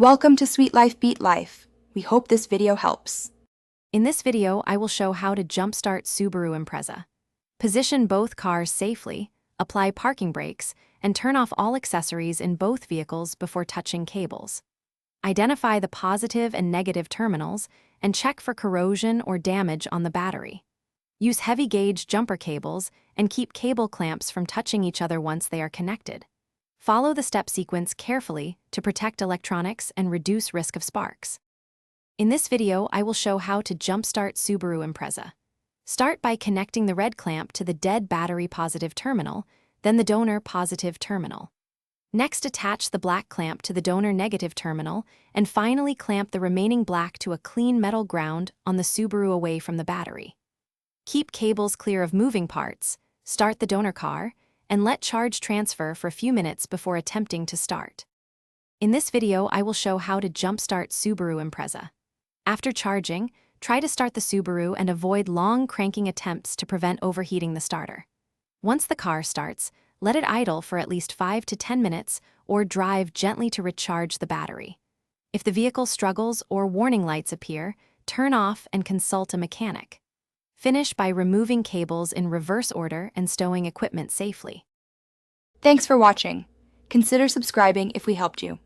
Welcome to Sweet Life Beat Life. We hope this video helps. In this video, I will show how to jumpstart Subaru Impreza. Position both cars safely, apply parking brakes, and turn off all accessories in both vehicles before touching cables. Identify the positive and negative terminals and check for corrosion or damage on the battery. Use heavy-gauge jumper cables and keep cable clamps from touching each other once they are connected. Follow the step sequence carefully to protect electronics and reduce risk of sparks. In this video, I will show how to jumpstart Subaru Impreza. Start by connecting the red clamp to the dead battery positive terminal, then the donor positive terminal. Next, attach the black clamp to the donor negative terminal, and finally clamp the remaining black to a clean metal ground on the Subaru away from the battery. Keep cables clear of moving parts, start the donor car, and let charge transfer for a few minutes before attempting to start. In this video, I will show how to jumpstart Subaru Impreza. After charging, try to start the Subaru and avoid long cranking attempts to prevent overheating the starter. Once the car starts, let it idle for at least 5 to 10 minutes or drive gently to recharge the battery. If the vehicle struggles or warning lights appear, turn off and consult a mechanic. Finish by removing cables in reverse order and stowing equipment safely. Thanks for watching. Consider subscribing if we helped you.